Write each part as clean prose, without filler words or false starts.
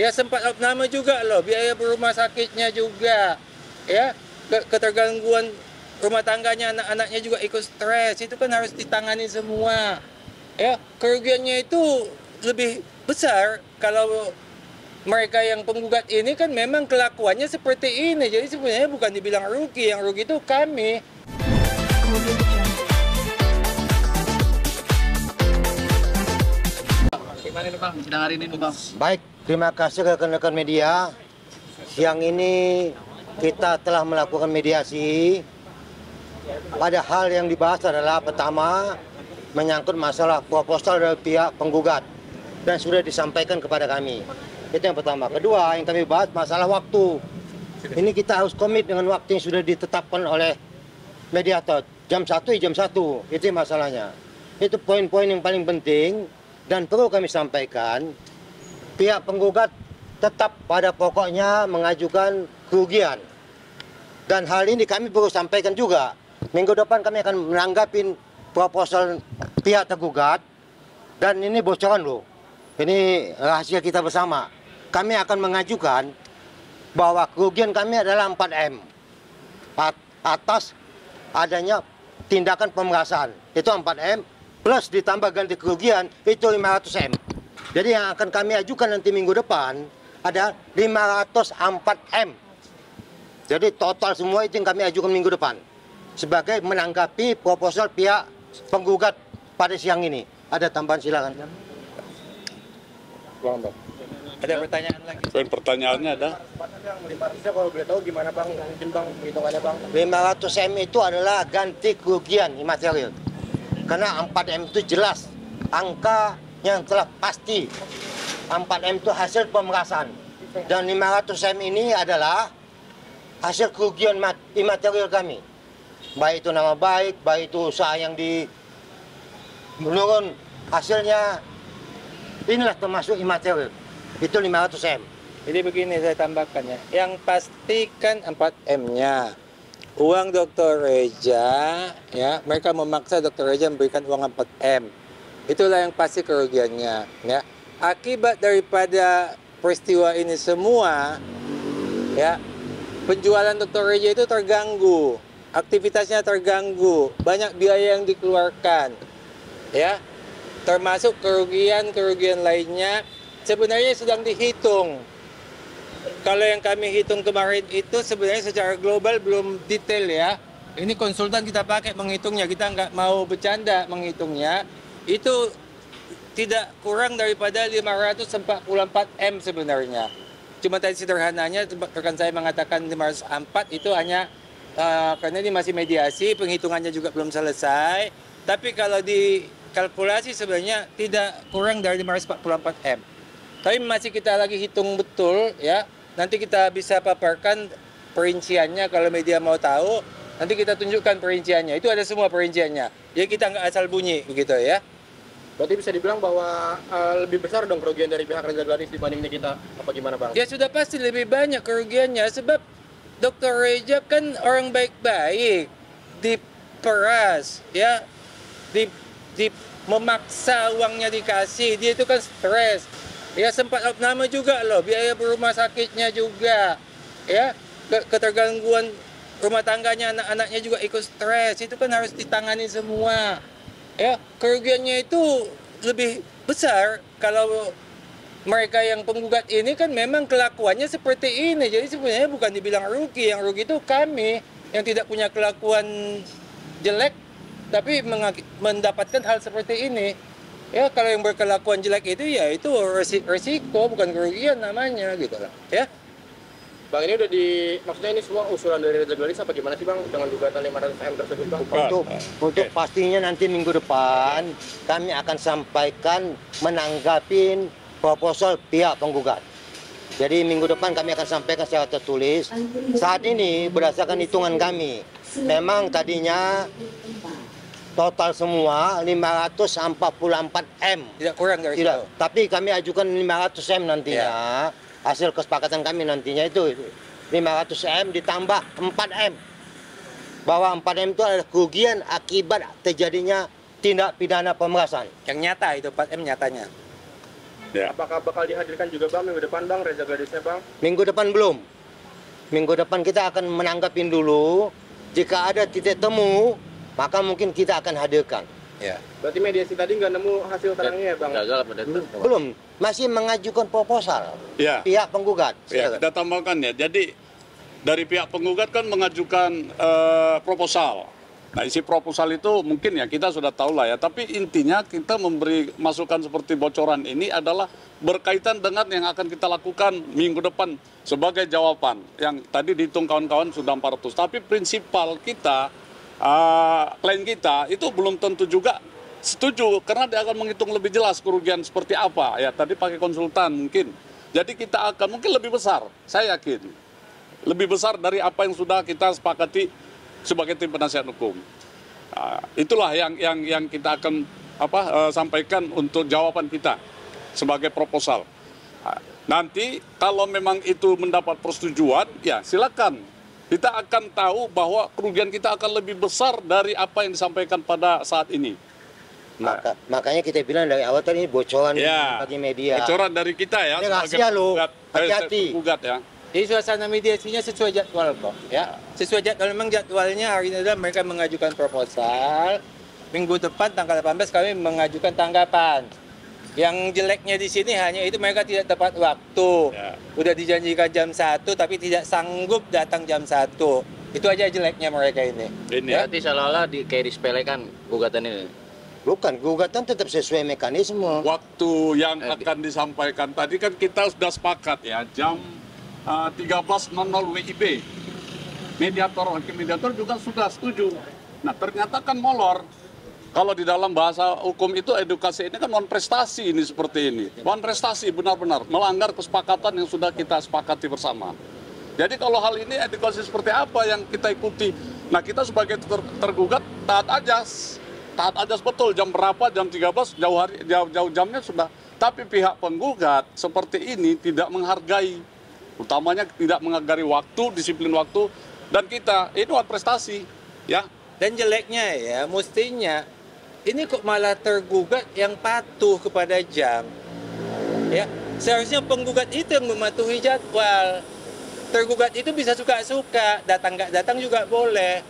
Ya sempat opname juga loh, biaya rumah sakitnya juga, ya ketergangguan rumah tangganya, anak-anaknya juga ikut stres, itu kan harus ditangani semua. Ya kerugiannya itu lebih besar kalau mereka yang penggugat ini kan memang kelakuannya seperti ini. Jadi sebenarnya bukan dibilang rugi, yang rugi itu kami. Gimana nih Bang, sidang hari ini nih Bang? Baik, terima kasih rekan-rekan media. Siang ini kita telah melakukan mediasi. Pada hal yang dibahas adalah pertama menyangkut masalah proposal dari pihak penggugat dan sudah disampaikan kepada kami. Itu yang pertama. Kedua, yang kami bahas masalah waktu. Ini kita harus komit dengan waktu yang sudah ditetapkan oleh mediator. Jam 1 jam 1. Itu masalahnya. Itu poin-poin yang paling penting dan perlu kami sampaikan. Pihak penggugat tetap pada pokoknya mengajukan kerugian. Dan hal ini kami perlu sampaikan juga. Minggu depan kami akan menanggapin proposal pihak tergugat. Dan ini bocoran loh. Ini rahasia kita bersama. Kami akan mengajukan bahwa kerugian kami adalah 4M. Atas adanya tindakan pemerasan. Itu 4M. Plus ditambah ganti kerugian itu 500M. Jadi yang akan kami ajukan nanti minggu depan ada 504M. Jadi total semua itu yang kami ajukan minggu depan sebagai menanggapi proposal pihak penggugat pada siang ini. Ada tambahan, silakan. Ada pertanyaan lagi? Pertanyaannya ada? 500-nya kalau boleh tahu gimana Bang? Mungkin Bang, hitungannya Bang. 500M itu adalah ganti kerugian imaterial. Karena 4M itu jelas angka yang telah pasti. 4M itu hasil pemerasan. Dan 500M ini adalah hasil kerugian imaterial kami. Baik itu nama baik, baik itu usaha yang menurun hasilnya. Inilah termasuk imaterial. Itu 500M. Jadi begini saya tambahkan ya. Yang pasti kan 4M-nya. Uang Dr. Reja, ya, mereka memaksa Dr. Reja memberikan uang 4M. Itulah yang pasti kerugiannya, ya. Akibat daripada peristiwa ini semua, ya, penjualan Dr. Reja itu terganggu, aktivitasnya terganggu, banyak biaya yang dikeluarkan, ya, termasuk kerugian lainnya. Sebenarnya sedang dihitung. Kalau yang kami hitung kemarin itu sebenarnya secara global belum detail ya. Ini konsultan kita pakai menghitungnya, kita nggak mau bercanda menghitungnya. Itu tidak kurang daripada 544M sebenarnya. Cuma tadi sederhananya rekan saya mengatakan 504 itu hanya karena ini masih mediasi, penghitungannya juga belum selesai. Tapi kalau dikalkulasi sebenarnya tidak kurang dari 544M. Tapi masih kita lagi hitung betul ya. Nanti kita bisa paparkan perinciannya kalau media mau tahu. Nanti kita tunjukkan perinciannya. Itu ada semua perinciannya. Ya kita nggak asal bunyi begitu ya. Berarti bisa dibilang bahwa lebih besar dong kerugian dari pihak Reza Gladys dibandingnya kita. Apa gimana Bang? Ya sudah pasti lebih banyak kerugiannya. Sebab Dr. Reja kan orang baik-baik. Diperas ya. Memaksa uangnya dikasih. Dia itu kan stres. Ya sempat opname juga loh, biaya rumah sakitnya juga. Ya, ketergangguan rumah tangganya, anak-anaknya juga ikut stres. Itu kan harus ditangani semua. Ya, kerugiannya itu lebih besar kalau mereka yang penggugat ini kan memang kelakuannya seperti ini. Jadi sebenarnya bukan dibilang rugi, yang rugi itu kami yang tidak punya kelakuan jelek tapi mendapatkan hal seperti ini. Ya kalau yang berkelakuan jelek itu ya itu resiko, bukan kerugian namanya gitu lah ya. Bang, ini udah maksudnya ini semua usulan dari Reza Gladys apa gimana sih Bang dengan gugatan 500M tersebut Bang? Untuk pastinya nanti minggu depan kami akan sampaikan menanggapin proposal pihak penggugat. Jadi minggu depan kami akan sampaikan secara tertulis. Saat ini berdasarkan hitungan kami, memang tadinya total semua 544M. Tidak kurang dari Tidak, itu. tapi kami ajukan 500M nantinya. Ya. Hasil kesepakatan kami nantinya itu 500M ditambah 4M. Bahwa 4M itu adalah kerugian akibat terjadinya tindak pidana pemerasan. Yang nyata itu 4M nyatanya. Ya. Apakah bakal dihadirkan juga Bang minggu depan Bang, Reza Gladisnya Bang? Minggu depan belum. Minggu depan kita akan menanggapin dulu. Jika ada titik temu, maka mungkin kita akan hadirkan. Ya. Berarti mediasi tadi nggak nemu hasil terangnya ya Bang? Gagal apa Belum, masih mengajukan proposal. Ya. Pihak penggugat. Ya, Silakan. kita tambahkan ya. Jadi dari pihak penggugat kan mengajukan proposal. Nah, isi proposal itu mungkin ya kita sudah tahu lah ya. Tapi intinya kita memberi masukan seperti bocoran ini adalah berkaitan dengan yang akan kita lakukan minggu depan sebagai jawaban. Yang tadi dihitung kawan-kawan sudah 400. Tapi prinsipal kita, klien kita itu belum tentu juga setuju karena dia akan menghitung lebih jelas kerugian seperti apa. Ya, tadi pakai konsultan mungkin. Jadi kita akan mungkin lebih besar, saya yakin. Lebih besar dari apa yang sudah kita sepakati sebagai tim penasihat hukum. Itulah yang kita akan sampaikan untuk jawaban kita sebagai proposal. Nanti kalau memang itu mendapat persetujuan, ya silakan. Kita akan tahu bahwa kerugian kita akan lebih besar dari apa yang disampaikan pada saat ini. Makanya kita bilang dari awal tadi bocoran Ya, bagi media. bocoran dari kita ya. Ini sebagai rahasia loh, penggugat. hati-hati. Penggugat ya. Jadi suasana mediasinya sesuai jadwal kok, ya. Sesuai jadwal, memang jadwalnya hari ini adalah mereka mengajukan proposal. Minggu depan tanggal 18 kami mengajukan tanggapan. Yang jeleknya di sini hanya itu mereka tidak tepat waktu. Ya. Udah dijanjikan jam 1 tapi tidak sanggup datang jam 1. Itu aja jeleknya mereka ini. Ini Ya. Berarti seolah-olah kayak disepelekan gugatan ini. Bukan, gugatan tetap sesuai mekanisme. Waktu yang akan disampaikan tadi kan kita sudah sepakat ya jam 13.00 WIB. Hakim mediator juga sudah setuju. Nah ternyata kan molor. Kalau di dalam bahasa hukum itu edukasi ini kan non prestasi ini seperti ini. Non prestasi benar-benar melanggar kesepakatan yang sudah kita sepakati bersama. Jadi kalau hal ini edukasi seperti apa yang kita ikuti? Nah kita sebagai tergugat taat ajas. Taat ajas betul jam berapa, jam 13, jauh jamnya sudah. Tapi pihak penggugat seperti ini tidak menghargai. Utamanya tidak menghargai waktu, disiplin waktu, dan kita itu prestasi, ya. Dan jeleknya ya, mestinya ini kok malah tergugat yang patuh kepada jam. Ya, seharusnya penggugat itu yang mematuhi jadwal. Tergugat itu bisa suka-suka, datang nggak datang juga boleh.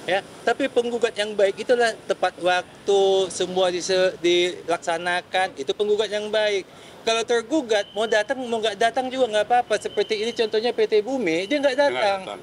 Ya, tapi penggugat yang baik itulah tepat waktu, semua dilaksanakan, itu penggugat yang baik. Kalau tergugat mau datang mau nggak datang juga nggak apa-apa. Seperti ini contohnya PT Bumi, dia nggak datang.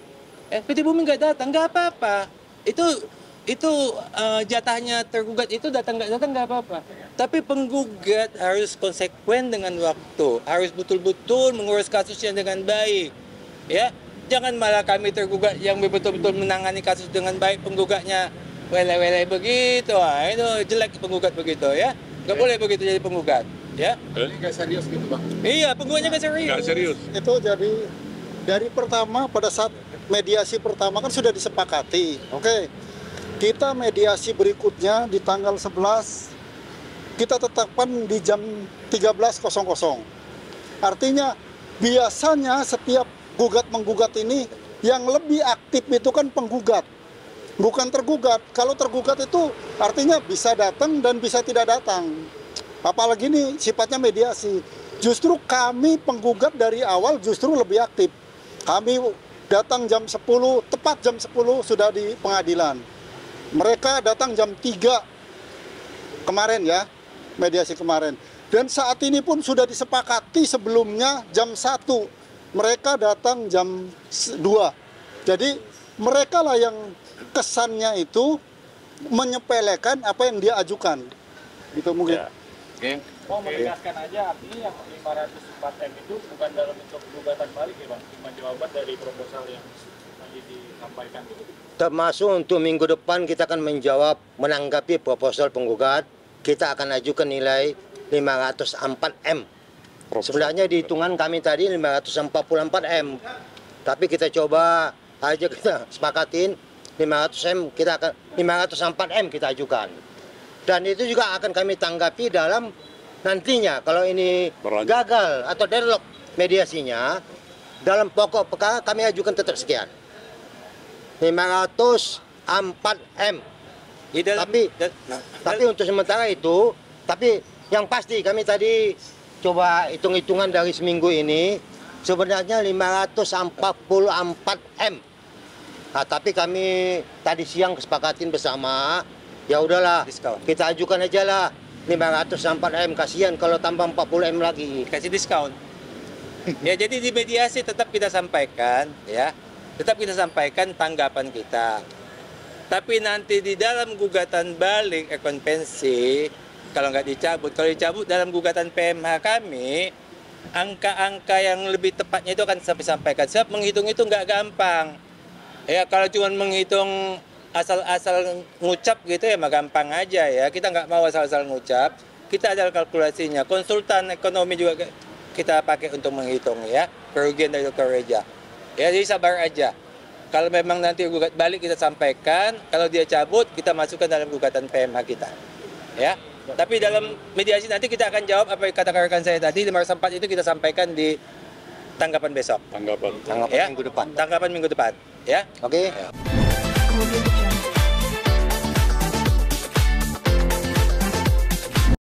PT Bumi nggak datang nggak apa-apa. Itu jatahnya tergugat itu datang nggak apa-apa. Tapi penggugat harus konsekuen dengan waktu, harus betul-betul mengurus kasusnya dengan baik. Ya, jangan malah kami tergugat yang betul-betul menangani kasus dengan baik, penggugatnya wele-wele begitu. Itu jelek penggugat begitu ya. Nggak boleh begitu jadi penggugat. Ya. Ini nggak serius gitu Bang? Iya, penggugatnya nggak serius. Nggak serius. Itu jadi dari pertama pada saat mediasi pertama kan sudah disepakati. Oke. Kita mediasi berikutnya di tanggal 11 kita tetapkan di jam 13.00. Artinya biasanya setiap gugat-menggugat ini yang lebih aktif itu kan penggugat, bukan tergugat. Kalau tergugat itu artinya bisa datang dan bisa tidak datang. Apalagi ini sifatnya mediasi. Justru kami penggugat dari awal justru lebih aktif. Kami datang jam 10, tepat jam 10 sudah di pengadilan. Mereka datang jam 3 kemarin ya, mediasi kemarin. Dan saat ini pun sudah disepakati sebelumnya jam 1. Mereka datang jam 2. Jadi mereka lah yang kesannya itu menyepelekan apa yang dia ajukan. Itu mungkin. Ya. Oke. Mau menegaskan aja, artinya yang 504M itu bukan dalam bentuk gugatan balik ya Bang? Cuma jawaban dari proposal yang tadi disampaikan gitu. Termasuk untuk minggu depan kita akan menjawab, menanggapi proposal penggugat. Kita akan ajukan nilai 504M. Sebenarnya di hitungan kami tadi 544M. Tapi kita coba aja kita sepakatin 500M, kita akan 504M kita ajukan. Dan itu juga akan kami tanggapi dalam nantinya kalau ini gagal atau deadlock mediasinya, dalam pokok perkara kami ajukan tetap sekian. 504M. Tapi untuk sementara itu, tapi yang pasti kami tadi coba hitung-hitungan dari seminggu ini, sebenarnya 544 M. Nah, tapi kami tadi siang kesepakatin bersama, ya udahlah, Diskon. kita ajukan aja lah 504 M. Kasihan kalau tambah 40 M lagi. Kasih diskon. Ya, jadi di mediasi tetap kita sampaikan, ya, tetap kita sampaikan tanggapan kita. Tapi nanti di dalam gugatan balik konvensi, kalau nggak dicabut, kalau dicabut dalam gugatan PMH kami, angka-angka yang lebih tepatnya itu akan sampai sampaikan. Sebab menghitung itu nggak gampang. Ya, kalau cuma menghitung asal-asal ngucap gitu ya mah gampang aja ya. Kita nggak mau asal-asal ngucap. Kita ada kalkulasinya. Konsultan ekonomi juga kita pakai untuk menghitung ya kerugian dari Dr. Reja. Ya, jadi sabar aja. Kalau memang nanti gugat balik kita sampaikan, kalau dia cabut kita masukkan dalam gugatan PMH kita. Ya. Tapi dalam mediasi nanti kita akan jawab apa yang kata rekan saya tadi 504 itu kita sampaikan di tanggapan besok. Tanggapan. Tanggapan Ya. minggu depan. Tanggapan minggu depan, ya. Oke. Audio Jungle.